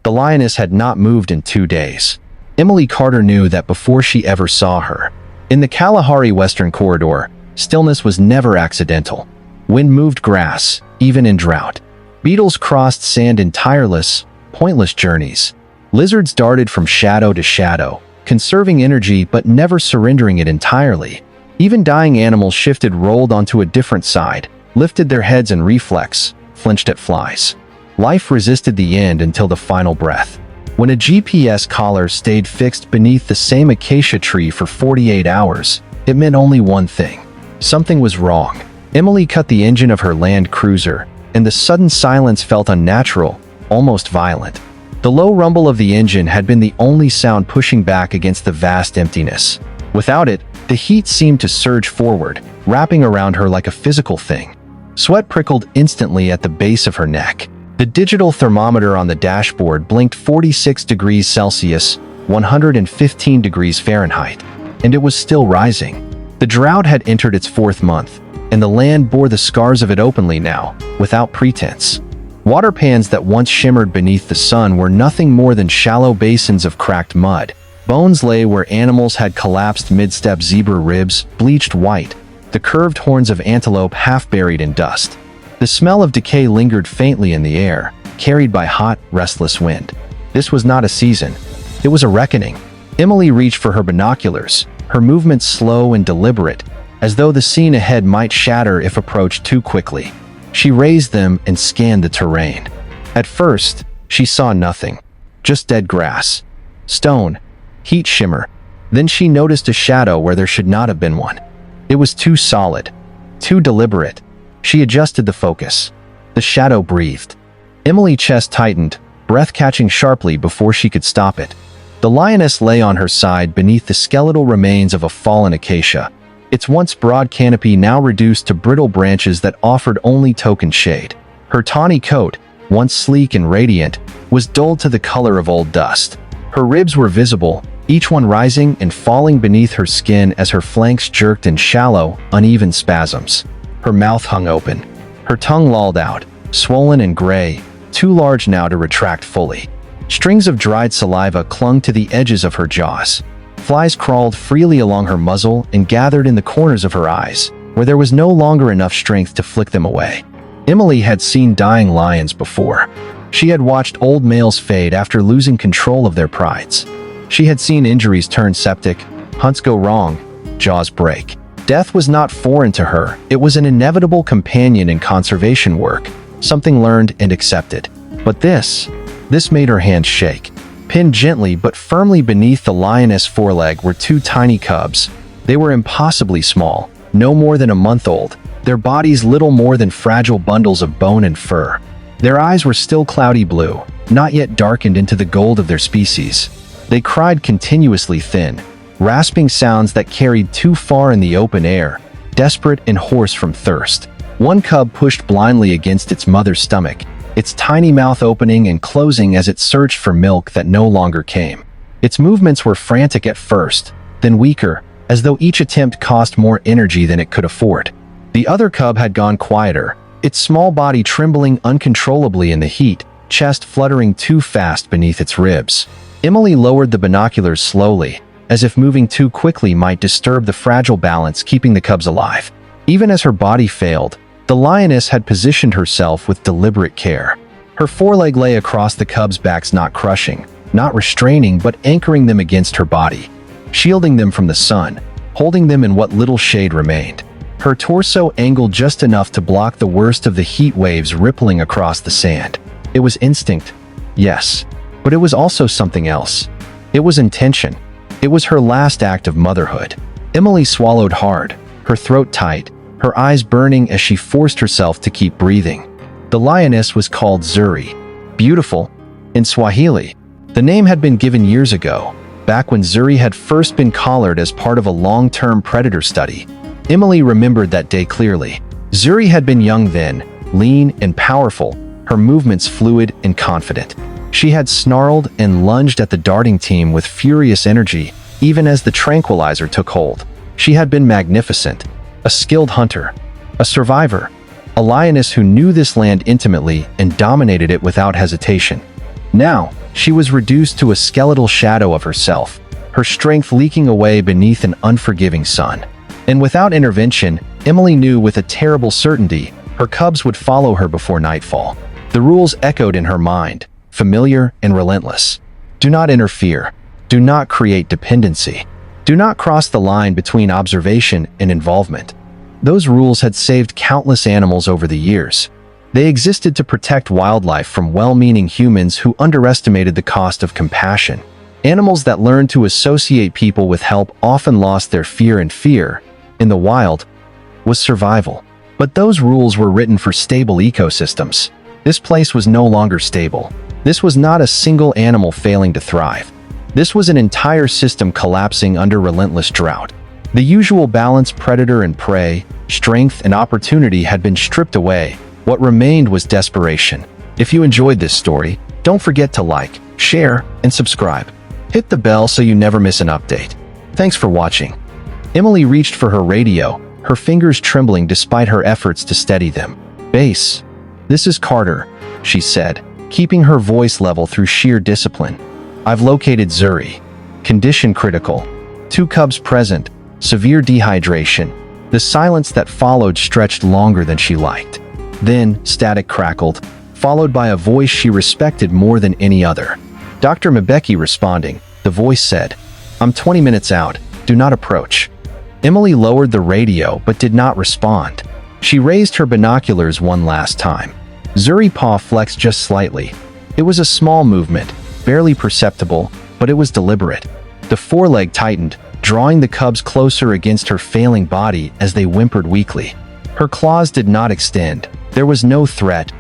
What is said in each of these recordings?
The lioness had not moved in 2 days. Emily Carter knew that before she ever saw her. In the Kalahari Western Corridor, stillness was never accidental. Wind moved grass, even in drought. Beetles crossed sand in tireless, pointless journeys. Lizards darted from shadow to shadow, conserving energy but never surrendering it entirely. Even dying animals shifted, rolled onto a different side, lifted their heads in reflex, flinched at flies. Life resisted the end until the final breath. When a GPS collar stayed fixed beneath the same acacia tree for 48 hours, it meant only one thing. Something was wrong. Emily cut the engine of her Land Cruiser, and the sudden silence felt unnatural, almost violent. The low rumble of the engine had been the only sound pushing back against the vast emptiness. Without it, the heat seemed to surge forward, wrapping around her like a physical thing. Sweat prickled instantly at the base of her neck. The digital thermometer on the dashboard blinked 46 degrees Celsius, 115 degrees Fahrenheit, and it was still rising. The drought had entered its 4th month, and the land bore the scars of it openly now, without pretense. Water pans that once shimmered beneath the sun were nothing more than shallow basins of cracked mud. Bones lay where animals had collapsed mid-step, zebra ribs bleached white, the curved horns of antelope half buried in dust. The smell of decay lingered faintly in the air, carried by hot, restless wind. This was not a season. It was a reckoning. Emily reached for her binoculars, her movements slow and deliberate, as though the scene ahead might shatter if approached too quickly. She raised them and scanned the terrain. At first, she saw nothing, just dead grass, stone, heat shimmer. Then she noticed a shadow where there should not have been one. It was too solid, too deliberate. She adjusted the focus. The shadow breathed. Emily's chest tightened, breath catching sharply before she could stop it. The lioness lay on her side beneath the skeletal remains of a fallen acacia, its once broad canopy now reduced to brittle branches that offered only token shade. Her tawny coat, once sleek and radiant, was dulled to the color of old dust. Her ribs were visible, each one rising and falling beneath her skin as her flanks jerked in shallow, uneven spasms. Her mouth hung open. Her tongue lolled out, swollen and gray, too large now to retract fully. Strings of dried saliva clung to the edges of her jaws. Flies crawled freely along her muzzle and gathered in the corners of her eyes, where there was no longer enough strength to flick them away. Emily had seen dying lions before. She had watched old males fade after losing control of their prides. She had seen injuries turn septic, hunts go wrong, jaws break. Death was not foreign to her. It was an inevitable companion in conservation work, something learned and accepted. But this made her hands shake. Pinned gently but firmly beneath the lioness' foreleg were 2 tiny cubs. They were impossibly small, no more than a month old, their bodies little more than fragile bundles of bone and fur. Their eyes were still cloudy blue, not yet darkened into the gold of their species. They cried continuously, thin, rasping sounds that carried too far in the open air, desperate and hoarse from thirst. One cub pushed blindly against its mother's stomach, its tiny mouth opening and closing as it searched for milk that no longer came. Its movements were frantic at first, then weaker, as though each attempt cost more energy than it could afford. The other cub had gone quieter, its small body trembling uncontrollably in the heat, chest fluttering too fast beneath its ribs. Emily lowered the binoculars slowly, as if moving too quickly might disturb the fragile balance keeping the cubs alive. Even as her body failed, the lioness had positioned herself with deliberate care. Her foreleg lay across the cubs' backs, not crushing, not restraining, but anchoring them against her body, shielding them from the sun, holding them in what little shade remained. Her torso angled just enough to block the worst of the heat waves rippling across the sand. It was instinct, yes, but it was also something else. It was intention. It was her last act of motherhood. Emily swallowed hard, her throat tight, her eyes burning as she forced herself to keep breathing. The lioness was called Zuri, beautiful, in Swahili. The name had been given years ago, back when Zuri had first been collared as part of a long-term predator study. Emily remembered that day clearly. Zuri had been young then, lean and powerful, her movements fluid and confident. She had snarled and lunged at the darting team with furious energy, even as the tranquilizer took hold. She had been magnificent, a skilled hunter, a survivor, a lioness who knew this land intimately and dominated it without hesitation. Now, she was reduced to a skeletal shadow of herself, her strength leaking away beneath an unforgiving sun. And without intervention, Emily knew with a terrible certainty her cubs would follow her before nightfall. The rules echoed in her mind, familiar and relentless. Do not interfere. Do not create dependency. Do not cross the line between observation and involvement. Those rules had saved countless animals over the years. They existed to protect wildlife from well-meaning humans who underestimated the cost of compassion. Animals that learned to associate people with help often lost their fear, and fear, in the wild, was survival. But those rules were written for stable ecosystems. This place was no longer stable. This was not a single animal failing to thrive. This was an entire system collapsing under relentless drought. The usual balance, predator and prey, strength and opportunity had been stripped away. What remained was desperation. If you enjoyed this story, don't forget to like, share, and subscribe. Hit the bell so you never miss an update. Thanks for watching. Emily reached for her radio, her fingers trembling despite her efforts to steady them. "Base. This is Carter," she said, keeping her voice level through sheer discipline. "I've located Zuri. Condition critical. 2 cubs present. Severe dehydration." The silence that followed stretched longer than she liked. Then, static crackled, followed by a voice she respected more than any other. Dr. Mbeki responding, the voice said, "I'm 20 minutes out. Do not approach." Emily lowered the radio but did not respond. She raised her binoculars one last time. Zuri's paw flexed just slightly. It was a small movement, barely perceptible, but it was deliberate. The foreleg tightened, drawing the cubs closer against her failing body as they whimpered weakly. Her claws did not extend. There was no threat,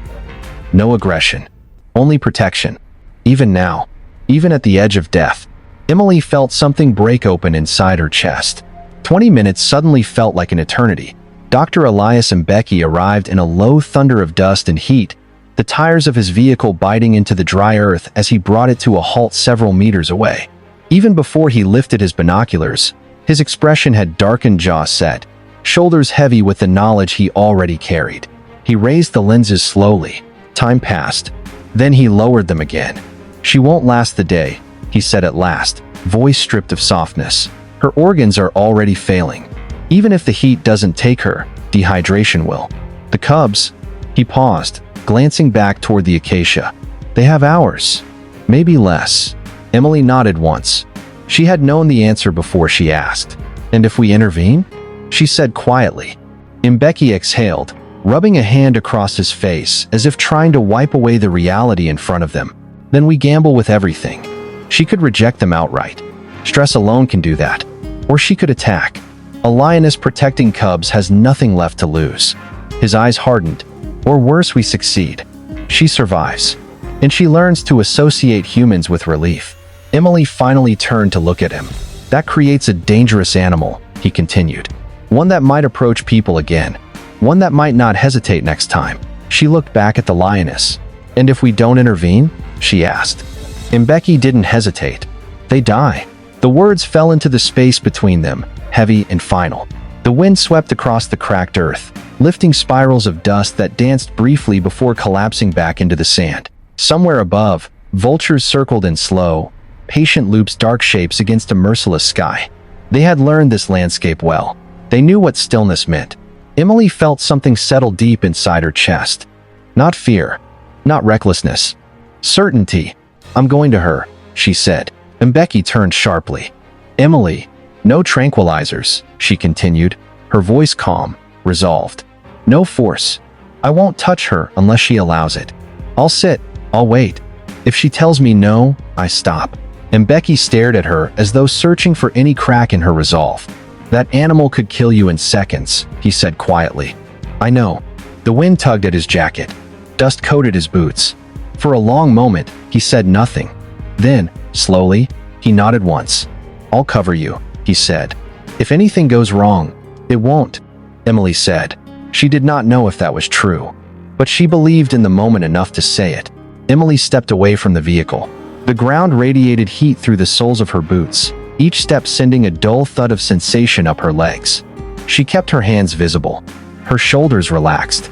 no aggression, only protection. Even now, even at the edge of death, Emily felt something break open inside her chest. 20 minutes suddenly felt like an eternity. Dr. Elias Mbeki arrived in a low thunder of dust and heat, the tires of his vehicle biting into the dry earth as he brought it to a halt several meters away. Even before he lifted his binoculars, his expression had darkened, jaw set, shoulders heavy with the knowledge he already carried. He raised the lenses slowly. Time passed. Then he lowered them again. "She won't last the day," he said at last, voice stripped of softness. "Her organs are already failing. Even if the heat doesn't take her, dehydration will. The cubs," he paused, glancing back toward the acacia. "They have hours. Maybe less." Emily nodded once. She had known the answer before she asked. "And if we intervene?" she said quietly. Mbeki exhaled, rubbing a hand across his face as if trying to wipe away the reality in front of them. "Then we gamble with everything." She could reject them outright. Stress alone can do that. Or she could attack. A lioness protecting cubs has nothing left to lose. His eyes hardened. "Or worse, we succeed. She survives. And she learns to associate humans with relief." Emily finally turned to look at him. "That creates a dangerous animal," he continued. "One that might approach people again. One that might not hesitate next time." She looked back at the lioness. "And if we don't intervene?" she asked. Mbeki didn't hesitate. "They die." The words fell into the space between them, heavy and final. The wind swept across the cracked earth, lifting spirals of dust that danced briefly before collapsing back into the sand. Somewhere above, vultures circled in slow, patient loops, dark shapes against a merciless sky. They had learned this landscape well. They knew what stillness meant. Emily felt something settle deep inside her chest. Not fear, not recklessness. Certainty. "I'm going to her," she said. Mbeki turned sharply. "Emily, no tranquilizers," she continued, her voice calm, resolved. "No force. I won't touch her unless she allows it. I'll sit, I'll wait. If she tells me no, I stop." Mbeki stared at her as though searching for any crack in her resolve. "That animal could kill you in seconds," he said quietly. "I know." The wind tugged at his jacket. Dust coated his boots. For a long moment, he said nothing. Then, slowly, he nodded once. "I'll cover you," he said. "If anything goes wrong." "It won't," Emily said. She did not know if that was true, but she believed in the moment enough to say it. Emily stepped away from the vehicle. The ground radiated heat through the soles of her boots, each step sending a dull thud of sensation up her legs. She kept her hands visible. Her shoulders relaxed.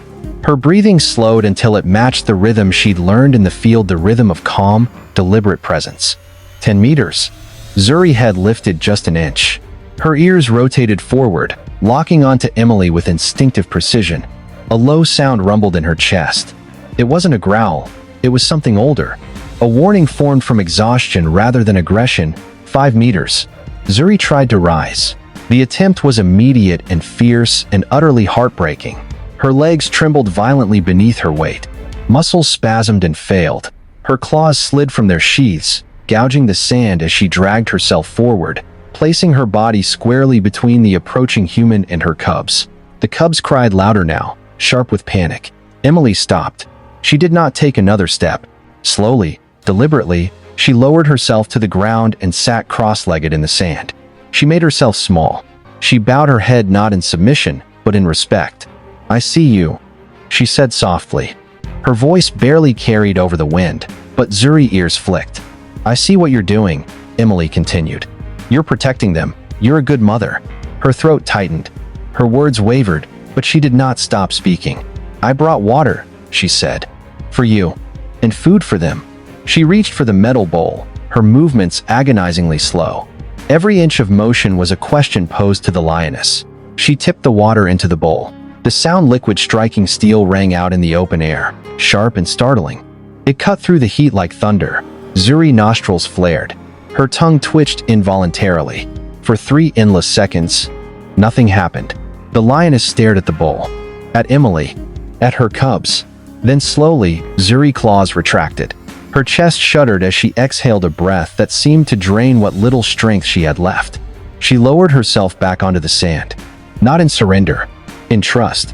Her breathing slowed until it matched the rhythm she'd learned in the field, the rhythm of calm, deliberate presence. 10 meters. Zuri head lifted just an inch. Her ears rotated forward, locking onto Emily with instinctive precision. A low sound rumbled in her chest. It wasn't a growl. It was something older. A warning formed from exhaustion rather than aggression. 5 meters. Zuri tried to rise. The attempt was immediate and fierce and utterly heartbreaking. Her legs trembled violently beneath her weight. Muscles spasmed and failed. Her claws slid from their sheaths, gouging the sand as she dragged herself forward, placing her body squarely between the approaching human and her cubs. The cubs cried louder now, sharp with panic. Emily stopped. She did not take another step. Slowly, deliberately, she lowered herself to the ground and sat cross-legged in the sand. She made herself small. She bowed her head not in submission, but in respect. "I see you," she said softly. Her voice barely carried over the wind, but Zuri's ears flicked. "I see what you're doing," Emily continued. "You're protecting them. You're a good mother." Her throat tightened. Her words wavered, but she did not stop speaking. "I brought water," she said. "For you. And food for them." She reached for the metal bowl, her movements agonizingly slow. Every inch of motion was a question posed to the lioness. She tipped the water into the bowl. The sound liquid striking steel rang out in the open air, sharp and startling. It cut through the heat like thunder. Zuri's nostrils flared. Her tongue twitched involuntarily. For 3 endless seconds, nothing happened. The lioness stared at the bowl, at Emily, at her cubs. Then slowly, Zuri's claws retracted. Her chest shuddered as she exhaled a breath that seemed to drain what little strength she had left. She lowered herself back onto the sand. Not in surrender, in trust.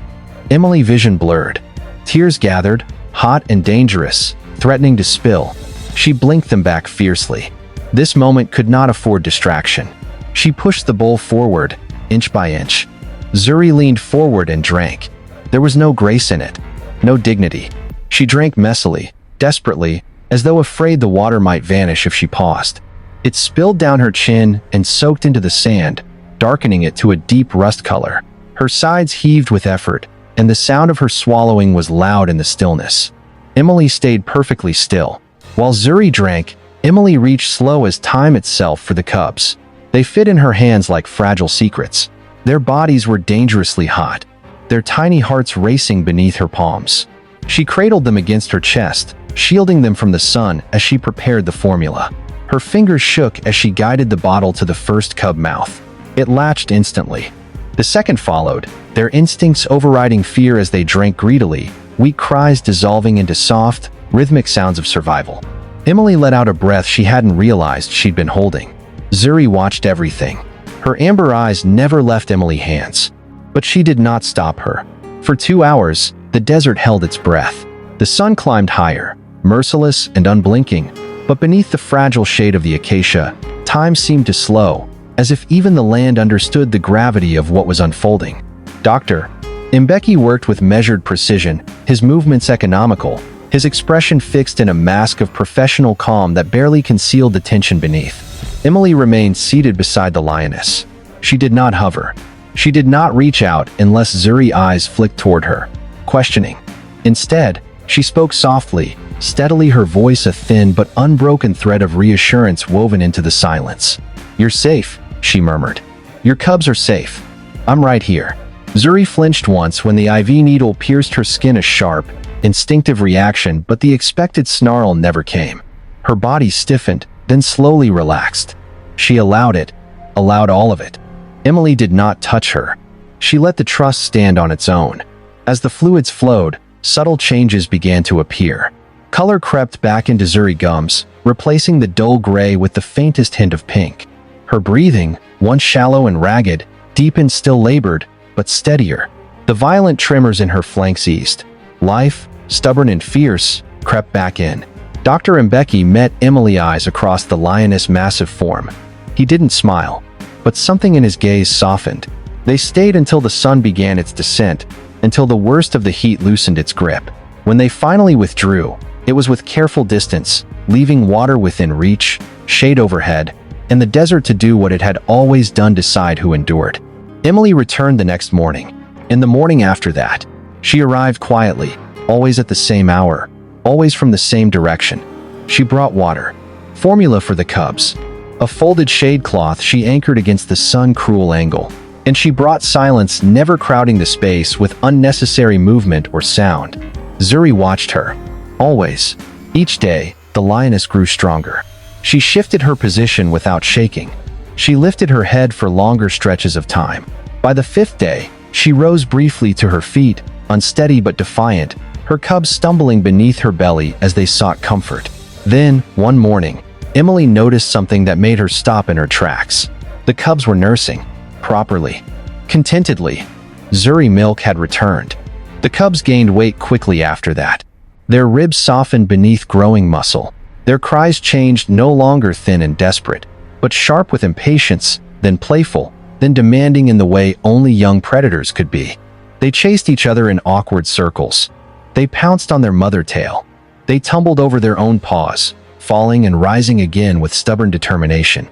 Emily's vision blurred. Tears gathered, hot and dangerous, threatening to spill. She blinked them back fiercely. This moment could not afford distraction. She pushed the bowl forward, inch by inch. Zuri leaned forward and drank. There was no grace in it, no dignity. She drank messily, desperately, as though afraid the water might vanish if she paused. It spilled down her chin and soaked into the sand, darkening it to a deep rust color. Her sides heaved with effort, and the sound of her swallowing was loud in the stillness. Emily stayed perfectly still. While Zuri drank, Emily reached slow as time itself for the cubs. They fit in her hands like fragile secrets. Their bodies were dangerously hot, their tiny hearts racing beneath her palms. She cradled them against her chest, shielding them from the sun as she prepared the formula. Her fingers shook as she guided the bottle to the first cub mouth. It latched instantly. The second followed, their instincts overriding fear as they drank greedily, weak cries dissolving into soft, rhythmic sounds of survival. Emily let out a breath she hadn't realized she'd been holding. Zuri watched everything. Her amber eyes never left Emily's hands. But she did not stop her. For 2 hours, the desert held its breath. The sun climbed higher, merciless and unblinking, but beneath the fragile shade of the acacia, time seemed to slow, as if even the land understood the gravity of what was unfolding. Dr. Mbeki worked with measured precision, his movements economical, his expression fixed in a mask of professional calm that barely concealed the tension beneath. Emily remained seated beside the lioness. She did not hover. She did not reach out unless Zuri's eyes flicked toward her, questioning. Instead, she spoke softly, steadily, her voice a thin but unbroken thread of reassurance woven into the silence. "You're safe," she murmured. "Your cubs are safe. I'm right here." Zuri flinched once when the IV needle pierced her skin, a sharp, instinctive reaction, but the expected snarl never came. Her body stiffened, then slowly relaxed. She allowed it, allowed all of it. Emily did not touch her. She let the trust stand on its own. As the fluids flowed, subtle changes began to appear. Color crept back into Zuri's gums, replacing the dull gray with the faintest hint of pink. Her breathing, once shallow and ragged, deepened, still labored, but steadier. The violent tremors in her flanks eased. Life, stubborn and fierce, crept back in. Dr. Mbeki met Emily's eyes across the lioness' massive form. He didn't smile, but something in his gaze softened. They stayed until the sun began its descent, until the worst of the heat loosened its grip. When they finally withdrew, it was with careful distance, leaving water within reach, shade overhead, and the desert to do what it had always done: decide who endured. Emily returned the next morning. In the morning after that, She arrived quietly, always at the same hour, always from the same direction. She brought water, formula for the cubs, a folded shade cloth she anchored against the sun-cruel angle, and she brought silence, never crowding the space with unnecessary movement or sound. Zuri watched her. Always. Each day, the lioness grew stronger. She shifted her position without shaking. She lifted her head for longer stretches of time. By the 5th day, she rose briefly to her feet, unsteady but defiant, her cubs stumbling beneath her belly as they sought comfort. Then, one morning, Emily noticed something that made her stop in her tracks. The cubs were nursing. Properly. Contentedly. Zuri milk had returned. The cubs gained weight quickly after that. Their ribs softened beneath growing muscle. Their cries changed, no longer thin and desperate, but sharp with impatience, then playful, then demanding in the way only young predators could be. They chased each other in awkward circles. They pounced on their mother tail. They tumbled over their own paws, falling and rising again with stubborn determination.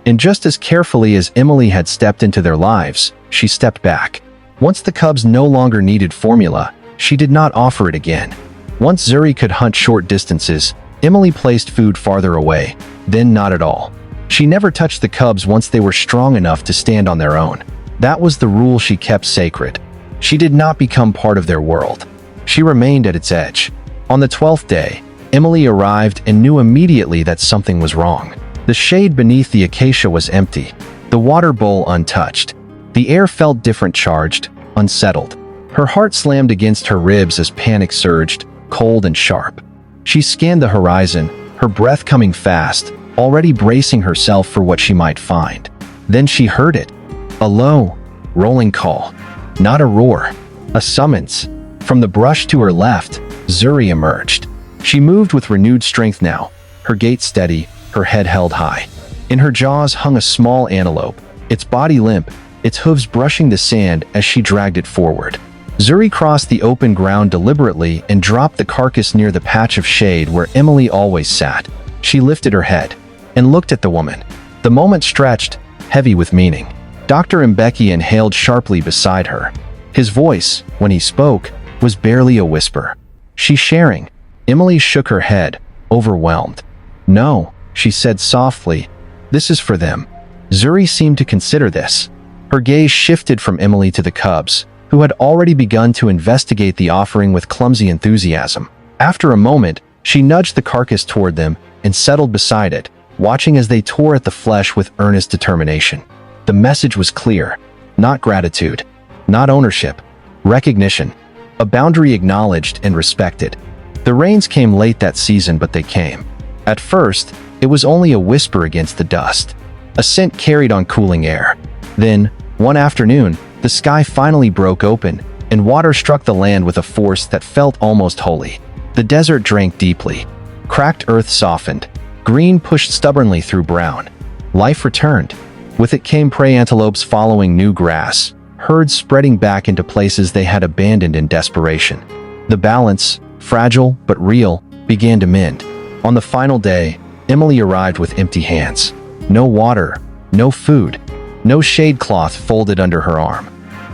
And just as carefully as Emily had stepped into their lives, she stepped back. Once the cubs no longer needed formula, she did not offer it again. Once Zuri could hunt short distances, Emily placed food farther away, then not at all. She never touched the cubs once they were strong enough to stand on their own. That was the rule she kept sacred. She did not become part of their world. She remained at its edge. On the 12th day, Emily arrived and knew immediately that something was wrong. The shade beneath the acacia was empty, the water bowl untouched. The air felt different, charged, unsettled. Her heart slammed against her ribs as panic surged, cold and sharp. She scanned the horizon, her breath coming fast, already bracing herself for what she might find. Then she heard it. A low, rolling call. Not a roar. A summons. From the brush to her left, Zuri emerged. She moved with renewed strength now, her gait steady, her head held high. In her jaws hung a small antelope, its body limp, its hooves brushing the sand as she dragged it forward. Zuri crossed the open ground deliberately and dropped the carcass near the patch of shade where Emily always sat. She lifted her head and looked at the woman. The moment stretched, heavy with meaning. Dr. Mbeki inhaled sharply beside her. His voice, when he spoke, was barely a whisper. "She's sharing." Emily shook her head, overwhelmed. "No," she said softly. "This is for them." Zuri seemed to consider this. Her gaze shifted from Emily to the cubs, who had already begun to investigate the offering with clumsy enthusiasm. After a moment, she nudged the carcass toward them and settled beside it, watching as they tore at the flesh with earnest determination. The message was clear. Not gratitude. Not ownership. Recognition. A boundary acknowledged and respected. The rains came late that season, but they came. At first, it was only a whisper against the dust, a scent carried on cooling air. Then, one afternoon, the sky finally broke open, and water struck the land with a force that felt almost holy. The desert drank deeply. Cracked earth softened. Green pushed stubbornly through brown. Life returned. With it came prey antelopes following new grass, herds spreading back into places they had abandoned in desperation. The balance, fragile but real, began to mend. On the final day, Emily arrived with empty hands. No water, no food, no shade cloth folded under her arm.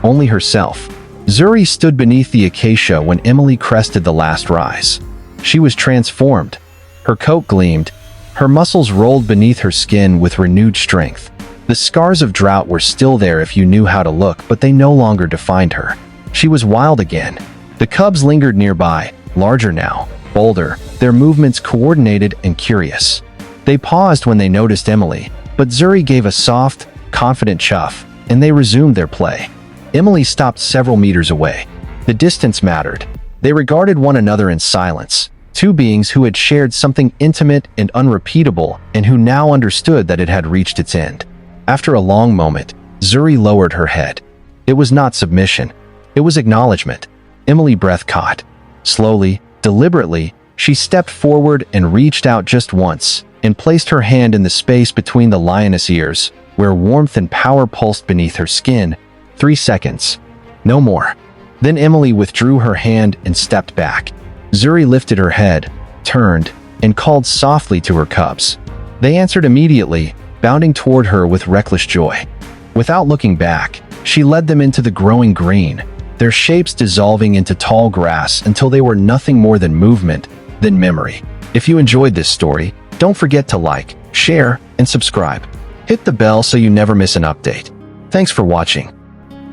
Only herself. Zuri stood beneath the acacia when Emily crested the last rise. She was transformed. Her coat gleamed. Her muscles rolled beneath her skin with renewed strength. The scars of drought were still there if you knew how to look, but they no longer defined her. She was wild again. The cubs lingered nearby, larger now, bolder, their movements coordinated and curious. They paused when they noticed Emily, but Zuri gave a soft, confident chuff, and they resumed their play. Emily stopped several meters away. The distance mattered. They regarded one another in silence, two beings who had shared something intimate and unrepeatable and who now understood that it had reached its end. After a long moment, Zuri lowered her head. It was not submission. It was acknowledgement. Emily's breath caught. Slowly, deliberately, she stepped forward and reached out just once, and placed her hand in the space between the lioness ears, where warmth and power pulsed beneath her skin. 3 seconds. No more. Then Emily withdrew her hand and stepped back. Zuri lifted her head, turned, and called softly to her cubs. They answered immediately, bounding toward her with reckless joy. Without looking back, she led them into the growing green. their shapes dissolving into tall grass until they were nothing more than movement, than memory. If you enjoyed this story, don't forget to like, share, and subscribe. Hit the bell so you never miss an update. Thanks for watching.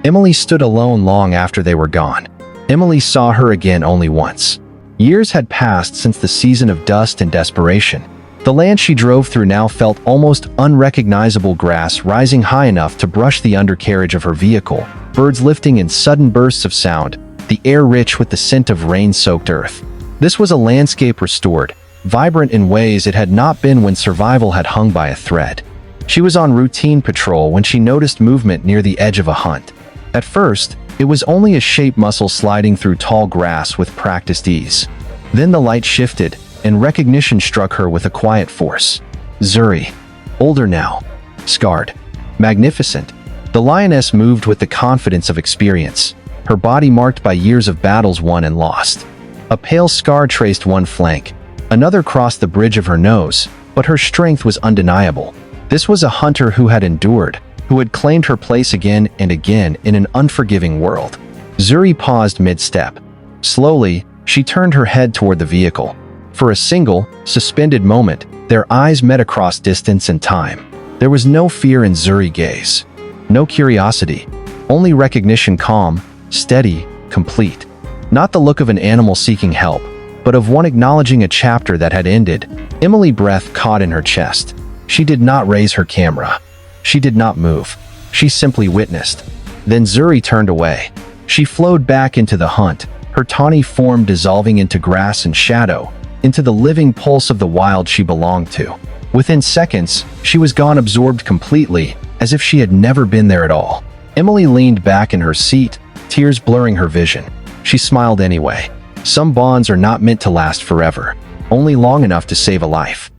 Emily stood alone long after they were gone. Emily saw her again only once. Years had passed since the season of dust and desperation. The land she drove through now felt almost unrecognizable, grass rising high enough to brush the undercarriage of her vehicle, birds lifting in sudden bursts of sound, the air rich with the scent of rain-soaked earth. This was a landscape restored, vibrant in ways it had not been when survival had hung by a thread. She was on routine patrol when she noticed movement near the edge of a hunt. At first, it was only a shape muscle sliding through tall grass with practiced ease. Then the light shifted, and recognition struck her with a quiet force. Zuri. Older now. Scarred. Magnificent. The lioness moved with the confidence of experience, her body marked by years of battles won and lost. A pale scar traced one flank. Another crossed the bridge of her nose, but her strength was undeniable. This was a hunter who had endured, who had claimed her place again and again in an unforgiving world. Zuri paused mid-step. Slowly, she turned her head toward the vehicle. For a single, suspended moment, their eyes met across distance and time. There was no fear in Zuri's gaze. No curiosity. Only recognition, calm, steady, complete. Not the look of an animal seeking help, but of one acknowledging a chapter that had ended. Emily's breath caught in her chest. She did not raise her camera. She did not move. She simply witnessed. Then Zuri turned away. She flowed back into the hunt, her tawny form dissolving into grass and shadow, into the living pulse of the wild she belonged to. Within seconds, she was gone, absorbed completely, as if she had never been there at all. Emily leaned back in her seat, tears blurring her vision. She smiled anyway. Some bonds are not meant to last forever, only long enough to save a life.